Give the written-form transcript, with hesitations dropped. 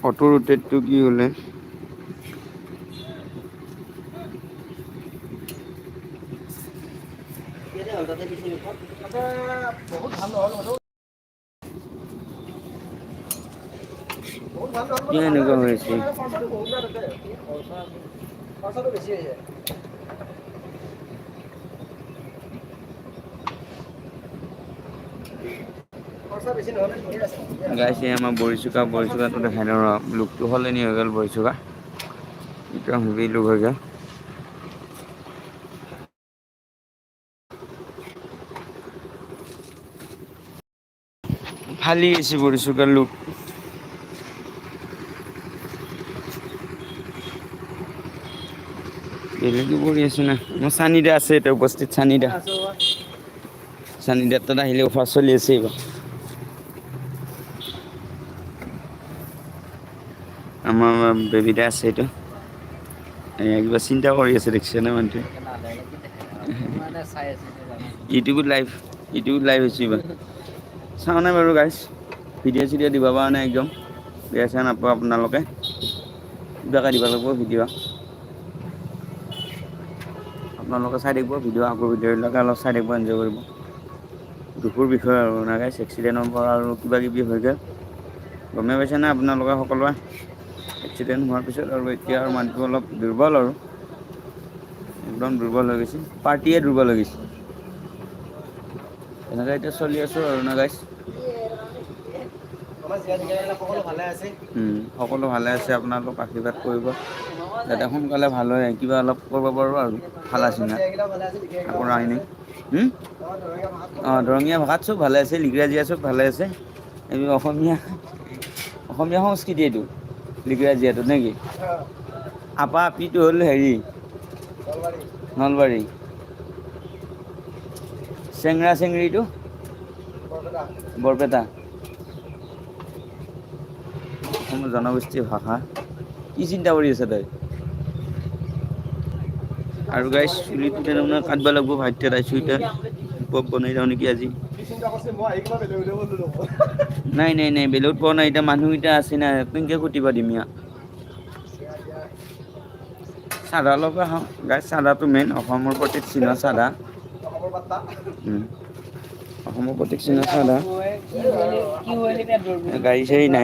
Auto ৰোটেটটো কি হ'লে? বহুত ভাল নহ'ল। বহুত ভাল কি নহ'ল ভালে এনেকুৱা হৈছে হৈ কিন্তু আছে? মানে খৰচাটো বহুত আছে। খৰচাটো বেছি হৈ যায়। খৰচা বেছি নহ'লে ঠিকে আছে। গাইছে আমাৰ বৰিচুকাটো দেখাই ন ৰ লোকটো সলনি হৈ গ'ল বৰিচুকা। একদম হেভি লোক হৈ গ'ল। ফালি গৈছে বৰিছুকাৰ লোক। বেলেগে কৰি আছো না মোৰ চানি দা আছে এতিয়া উপস্থিত চানি দা। চানি দা তাত আহিলে অফাৰ চলি আছে এইবাৰ। আমাৰ বেবী দা আছে এইটো। কিবা চিন্তা কৰি আছে দেখিছে নে মানুহটোৱে। ইউটিউবত লাইভ হৈছে এইবাৰ। চাও নাই বাৰু গাইছ ভিডিঅ' চিডিঅ' দিব পৰা নাই একদম। বেয়া চেয়া নাপাব আপোনালোকে কিবাকে দিব লাগিব ভিডিঅ'। আপোনালোকে চাই থাকিব ভিডিঅ' আগৰ ভিডিঅ'বিলাকে অলপ চাই থাকিব এনজয় কৰিব। দুখৰ বিষয়ে আৰু না গাইছ এক্সিডেণ্টৰ পৰা আৰু কিবা কিবি হৈ গ'ল। গমে পাইছে নে আপোনালোকে সকলোৱে। এক্সিডেণ্ট হোৱাৰ পিছত আৰু এতিয়া আৰু মানুহটো অলপ দুৰ্বল আৰু। একদম দুৰ্বল হৈ গৈছে পাৰ্টিয়ে দুৰ্বল হৈ গৈছে। এনেকে এতিয়া চলি আছো আৰু না গাইছ। আমাৰ জীয়াই থকা সকলো ভালে আছে। সকলো ভালে আছে আপোনালোক আশীৰ্বাদ কৰিব। যাতে সোনকালে ভাল হয় কিবা অলপ কৰিব পাৰো আৰু। খালা আমাৰ চিঙা জীয়াকেইটাও ভালে আছে জীয়াকেইটাও একো ভালে নাই আছে। নি হুম আমাৰ দৰঙীয়া ভাষাত চব অ' ভালে আছে। দৰঙীয়া ভাষাত চব ভালে আছে লিগৰাজিয়া চব ভালে আছে। এই অসমীয়া সংস্কৃতি এইটো লিগৰাজিয়াটো নে কি? আপা আপিটো হ'ল হেৰি নলবাৰী। নলবাৰী। চেংৰা চেংৰিটো বৰপেটা। বৰপেটা। অসমৰ জনগোষ্ঠীৰ ভাষা কি চিন্তা কৰি আছা তই? আৰু গাইছ চুলিটো তেনেকে কাটবা লাগিব ভাইটিৰ আইছো এতিয়া বনাই যাওঁ নেকি আজি। কি চিন্তা কৰিছে মই আহি কিনে বেলেগ বেলেগ দেখোন। নাই বেলেগত পোৱা নাই এতিয়া মানুহকেইটা আছে না কেনেকে কুটিবা দিম ইয়াক। চাদা লগা হ গাই চাদাটো মেইন অসমৰ প্ৰতীক চিহ্ন চাদা। খবৰ বাৰ্তা। অসমৰ প্ৰতীক চিহ্ন চাদা গাড়ী চাড়ী নাই।